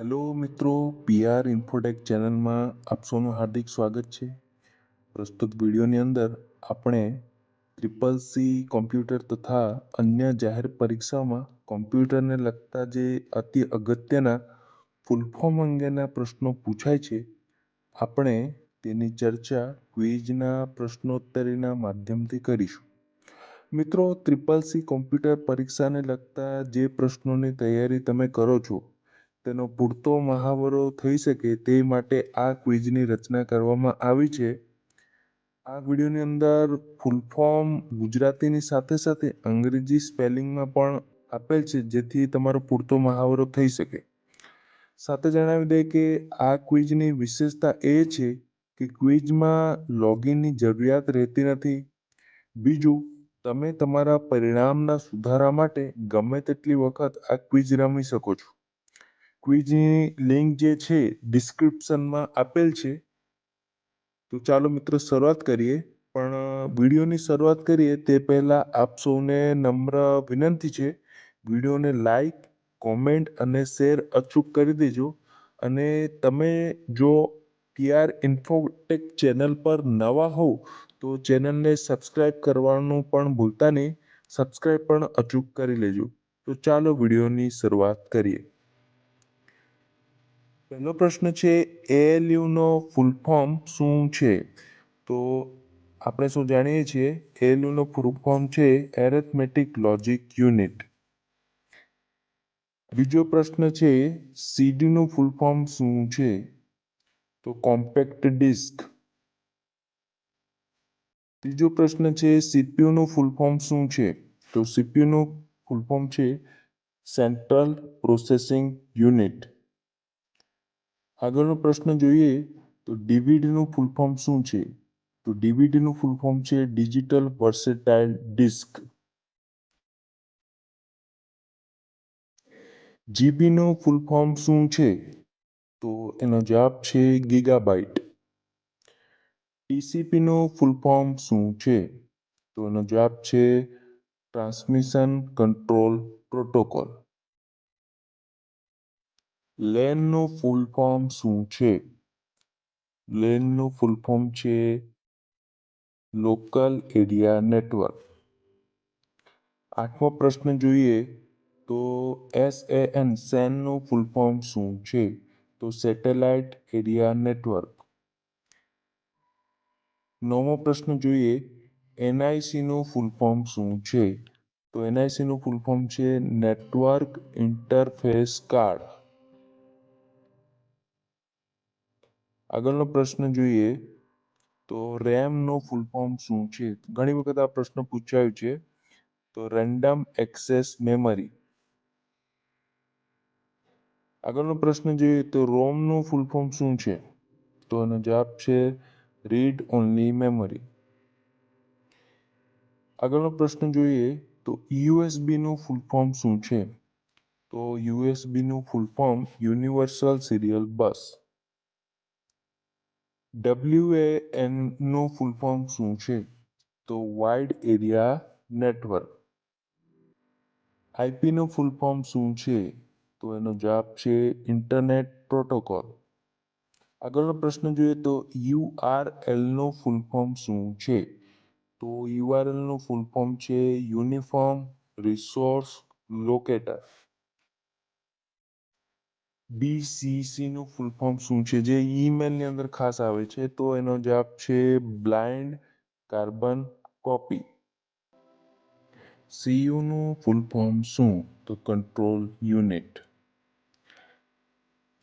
Hello મિત્રો, PR Infotech ચેનલમાં આપ સૌનું હાર્દિક સ્વાગત છે. પ્રસ્તુત વિડીયોની અંદર આપણે ટ્રિપલ સી કોમ્પ્યુટર તથા અન્ય જાહેર પરીક્ષામાં કોમ્પ્યુટરને લગતા જે અતિ અગત્યના ફૂલ ફોર્મ અંગેના પ્રશ્નો પૂછાય છે, આપણે તેની ચર્ચા ક્વિઝના પ્રશ્નોત્તરીના માધ્યમથી કરીશું. મિત્રો, ટ્રિપલ સી કોમ્પ્યુટર પરીક્ષાને લગતા જે પ્રશ્નોની તૈયારી તમે કરો છો તેનો પૂરતો મહાવરો થઈ શકે તે માટે આ ક્વિઝની રચના કરવામાં આવી છે. આ વિડીયોની અંદર ફૂલ ફોર્મ ગુજરાતીની સાથે સાથે અંગ્રેજી સ્પેલિંગમાં પણ આપેલ છે, જેથી તમારો પૂરતો મહાવરો થઈ શકે. સાથે જણાવી દે કે આ ક્વિઝની વિશેષતા એ છે કે ક્વિઝમાં લોગિનની જરૂરિયાત રહેતી નથી. બીજું, તમે તમારા પરિણામના સુધારા માટે ગમે તેટલી વખત આ ક્વિઝ રમી શકો છો. ક્વિઝની લિંક જે છે ડિસ્ક્રિપ્શનમાં આપેલ છે. તો ચાલો મિત્રો શરૂઆત કરીએ. પણ વિડીયોની શરૂઆત કરીએ તે પહેલાં આપ સૌને નમ્ર વિનંતી છે, વિડીયોને લાઈક, કોમેન્ટ અને શેર અચૂક કરી દેજો. અને તમે જો પીઆર ઇન્ફોટેક ચેનલ પર નવા હોવ તો ચેનલને સબસ્ક્રાઈબ કરવાનું પણ ભૂલતા નહીં. સબસ્ક્રાઈબ પણ અચૂક કરી લેજો. તો ચાલો વિડીયોની શરૂઆત કરીએ. પહેલો પ્રશ્ન છે, એએલયુનો ફૂલ ફોર્મ શું છે? તો આપણે શું જાણીએ છીએ, એએલયુનો ફૂલ ફોર્મ છે એરેથમેટિક લોજિક યુનિટ. બીજો પ્રશ્ન છે, સીડીનું ફૂલ ફોર્મ શું છે? તો કોમ્પેક્ટ ડિસ્ક. ત્રીજો પ્રશ્ન છે, સીપીયુનું ફૂલ ફોર્મ શું છે? તો સીપીયુનું ફૂલ ફોર્મ છે સેન્ટ્રલ પ્રોસેસિંગ યુનિટ. આગળનો પ્રશ્ન જોઈએ તો ડીવીડીનું ફૂલ ફોર્મ શું છે? તો ડીવીડીનું ફૂલ ફોર્મ છે ડિજિટલ વર્સેટાઇલ ડિસ્ક. જીબીનું ફૂલ ફોર્મ શું છે? તો એનો જવાબ છે ગીગાબાઇટ. ટીસીપીનું ફૂલ ફોર્મ શું છે? તો એનો જવાબ છે ટ્રાન્સમિશન કંટ્રોલ પ્રોટોકોલ. લેનનું ફૂલ ફોર્મ શું છે? લેનનું ફૂલ ફોર્મ છે લોકલ એરિયા નેટવર્ક. આઠમો પ્રશ્ન જોઈએ તો સેનનું ફૂલ ફોર્મ શું છે? તો સેટેલાઇટ એરિયા નેટવર્ક. નવમો પ્રશ્ન જોઈએ, એનઆઈસીનું ફૂલ ફોર્મ શું છે? તો એનઆઈસીનું ફૂલ ફોર્મ છે નેટવર્ક ઇન્ટરફેસ કાર્ડ. આગળનો પ્રશ્ન જોઈએ તો રેમનું ફૂલ ફોર્મ શું છે? ઘણી વખત આ પ્રશ્ન પૂછાયો છે. તો રેન્ડમ એક્સેસ મેમરી. આગળનો પ્રશ્ન જોઈએ તો રોમનું ફૂલ ફોર્મ શું છે? તો એનો જવાબ છે રીડ ઓનલી મેમરી. આગળનો પ્રશ્ન જોઈએ તો યુએસબીનું ફૂલ ફોર્મ શું છે? તો યુએસબીનું full form universal serial bus. ડબ્લ્યુએએનનું ફૂલ ફોર્મ શું છે? તો વાઇડ એરિયા નેટવર્ક. આઈપીનું ફૂલ ફોર્મ શું છે? તો એનો જવાબ છે ઇન્ટરનેટ પ્રોટોકોલ. આગળનો પ્રશ્ન જોઈએ તો યુઆરએલનું ફૂલ ફોર્મ શું છે? તો યુઆરએલનું ફૂલ ફોર્મ છે યુનિફોર્મ રિસોર્સ લોકેટર. બીસીસીનું ફૂલ ફોર્મ શું છે? જે ઈમેલની અંદર ખાસ આવે છે, તો એનો જવાબ છે બ્લાઇન્ડ કાર્બન કોપી. સીયુનું ફૂલ ફોર્મ શું? તો કંટ્રોલ યુનિટ.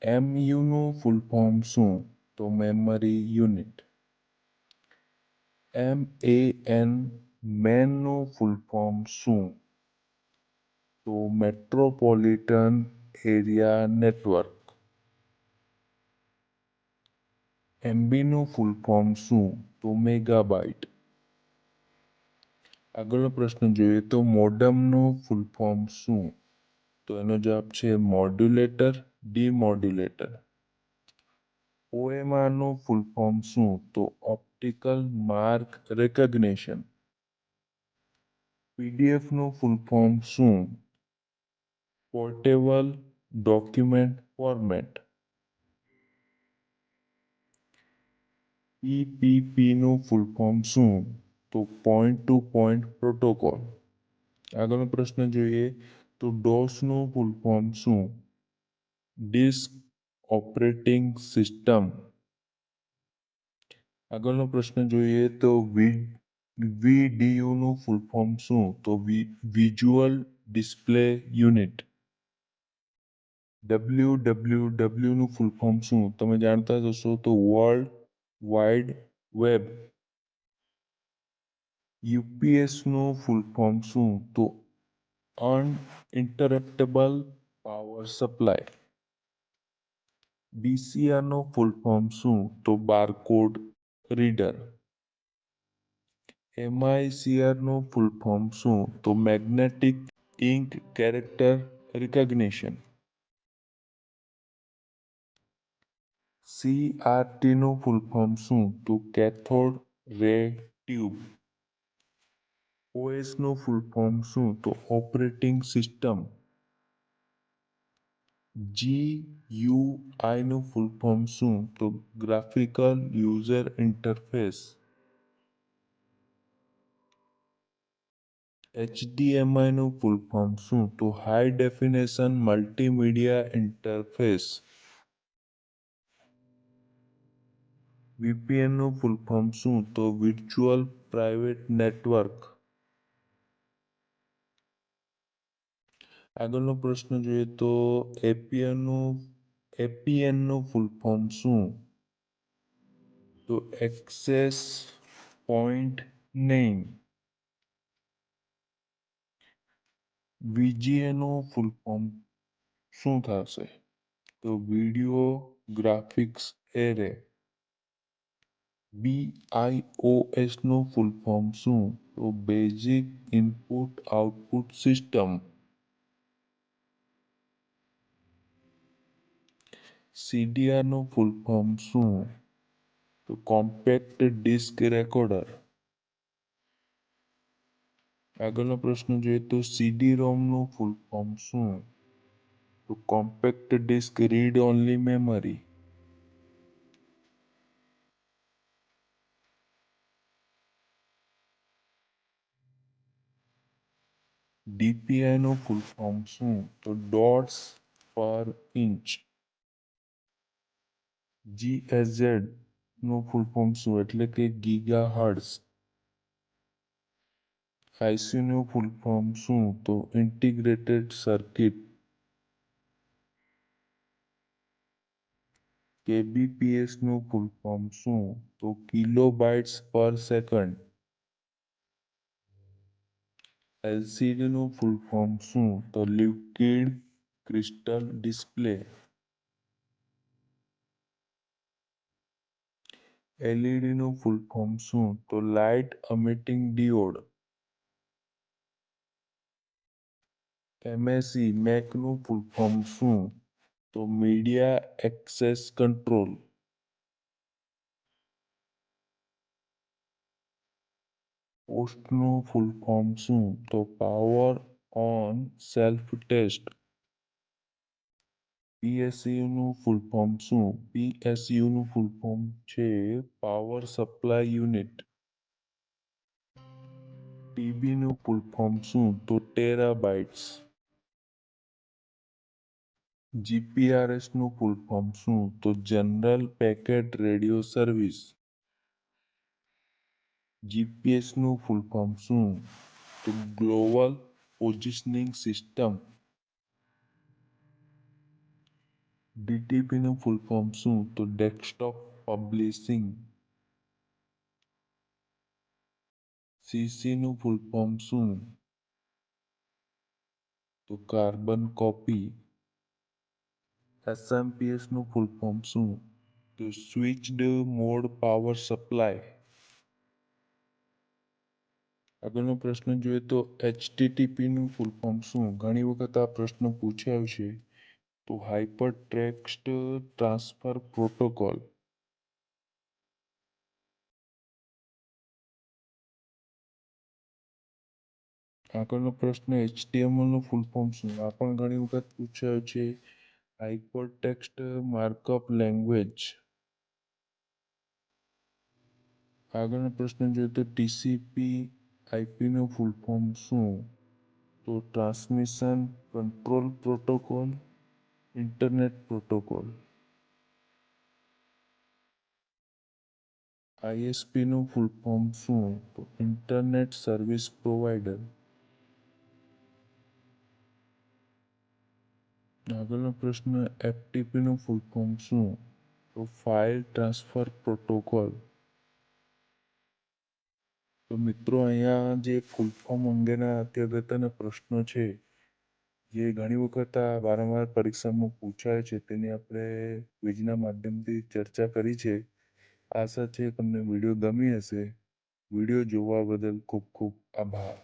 એમયુનું ફૂલ ફોર્મ શું? તો મેમરી યુનિટ. મેનનું ફૂલ ફોર્મ શું? તો મેટ્રોપોલિટન એરિયા નેટવર્ક. એમબીનું ફૂલ ફોર્મ શું? તો મેગાબાઇટ. આગળનો પ્રશ્ન જોઈએ તો મોડમનું ફૂલ ફોર્મ શું? તો એનો જવાબ છે મોડ્યુલેટર ડીમોડ્યુલેટર. ઓએમઆરનું ફૂલ ફોર્મ શું? તો ઓપ્ટિકલ માર્ક રેકગ્નિશન. પીડીએફનું ફૂલ ફોર્મ શું? Portable document format. પીપીપીનું ફૂલ ફોર્મ શું? તો પોઈન્ટ ટુ પોઈન્ટ પ્રોટોકોલ. આગળનો પ્રશ્ન જોઈએ તો ડોસનું ફૂલ ફોર્મ શું? Disk operating system. આગળનો પ્રશ્ન જોઈએ તો વીડીયુનું ફૂલ ફોર્મ શું? તો વિઝ્યુઅલ ડિસ્પ્લે યુનિટ. ડબલ્યુનું ફૂલ ફોર્મ શું? તમે જાણતા જ હશો તો વર્લ્ડ વાઇડ વેબ. યુપીએસનું ફૂલ ફોર્મ શું? તો અનઇન્ટરપ્ટેબલ પાવર સપ્લાય. ડીસીઆરનો ફૂલ ફોર્મ શું? તો બારકોડ રીડર. એમઆઈસીઆરનું ફૂલ ફોર્મ શું? તો મેગ્નેટિક ઇન્ક કેરેક્ટર રિકગ્નિશન. સીઆરટીનું ફૂલ ફોર્મ શું? તો કેથોડ રે ટ્યુબ. ઓએસનું ફૂલ ફોર્મ શું? તો ઓપરેટિંગ સિસ્ટમ. જીયુઆઈનું ફૂલ ફોર્મ શું? તો ગ્રાફિકલ યુઝર ઇન્ટરફેસ. એચડીએમઆઈનું ફૂલ ફોર્મ શું? તો હાઈ ડેફિનેશન મલ્ટીમીડિયા ઇન્ટરફેસ. વીપીએનનું ફૂલ ફોર્મ શું? તો વર્ચ્યુઅલ પ્રાઇવેટ નેટવર્ક. આગળનો પ્રશ્ન જોઈએ તો એપીએનનું ફૂલ ફોર્મ શું? તો એક્સેસ પોઈન્ટ નેમ. વીજીએનું ફૂલ ફોર્મ શું થશે? તો વિડિયો ગ્રાફિક્સ એરે. બીઆઈઓએસનું ફૂલ ફોર્મ શું? તો બેઝિક ઇનપુટ આઉટપુટ સિસ્ટમ. સીડીઆરનું ફૂલ ફોર્મ શું? તો કોમ્પેક્ટ ડિસ્ક રેકોર્ડર. આગળનો પ્રશ્ન જોઈએ તો સીડી રોમનું ફૂલ ફોર્મ શું? તો compact disc read only memory. ડીપીઆઈનું ફૂલ ફોર્મ શું? તો ડોટ્સ પર ઇંચ. જીએઝેડ નું ફૂલ ફોર્મ શું? એટલે કે ગીગા હર્ટ્ઝ. આઈસીનું ફૂલ ફોર્મ શું? તો ઇન્ટિગ્રેટેડ સર્કિટ. કેબીપીએસનું ફૂલ ફોર્મ શું? તો કિલોબાઇટ્સ પર સેકન્ડ. એલસીડીનું ફૂલ ફોર્મ શું? તો લિક્વિડ ક્રિસ્ટલ ડિસ્પ્લે. એલઈડીનું ફૂલ ફોર્મ શું? તો લાઇટ એમિટિંગ ડિયોડ. એમએસઈ મેકનું ફૂલ ફોર્મ શું? તો મીડિયા એક્સેસ કંટ્રોલ. પોસ્ટનું ફૂલ ફોર્મ શું? તો પાવર ઓન સેલ્ફ ટેસ્ટ. પીએસયુનું ફૂલ ફોર્મ શું? પીએસયુનું ફૂલ ફોર્મ છે પાવર સપ્લાય યુનિટ. ટીબીનું ફૂલ ફોર્મ શું? તો ટેરાબાઇટ્સ. જીપીઆરએસનું ફૂલ ફોર્મ શું? તો જનરલ પેકેટ રેડિયો સર્વિસ. જીપીએસનું ફૂલ ફોર્મ શું? તો ગ્લોબલ પોઝિશનિંગ સિસ્ટમ. ડીટીપીનું ફૂલ ફોર્મ શું? તો ડેસ્કટોપ પબ્લિશિંગ. સીસીનું ફૂલ ફોર્મ શું? તો કાર્બન કોપી. એસએમપીએસનું ફૂલ ફોર્મ શું? તો સ્વિચ્ડ મોડ પાવર સપ્લાય. આગળનો પ્રશ્ન જોઈએ તો એચટીટીપીનું ફૂલ ફોર્મ શું? ઘણી વખત આ પ્રશ્ન પૂછાયો છે. તો હાઇપર ટેક્સ્ટ ટ્રાન્સફર પ્રોટોકોલ. આગળનો પ્રશ્ન એચટીએમએલનું ફૂલ ફોર્મ શું? આ પણ ઘણી વખત પૂછાયો છે. Hypertext markup language. આગળનો પ્રશ્ન જોઈએ તો ટીસીપી આઈપીનું ફૂલ ફોર્મ શું? તો transmission control protocol, internet protocol. આઈએસપીનું ફૂલ ફોર્મ શું? તો ઇન્ટરનેટ સર્વિસ પ્રોવાઈડર. આગળનો પ્રશ્ન એફટીપીનું ફૂલ ફોર્મ શું? તો ફાઇલ ટ્રાન્સફર પ્રોટોકોલ. તો મિત્રો અહીંયા જે ફૂલ ફોર્મ અંગેના અગત્યના પ્રશ્નો છે જે ઘણી વખત આ વારંવાર પરીક્ષામાં પૂછાય છે તેની આપણે ક્વિઝના માધ્યમથી ચર્ચા કરી છે. આશા છે તમને વિડીયો ગમી હશે. વિડીયો જોવા બદલ ખૂબ ખૂબ આભાર.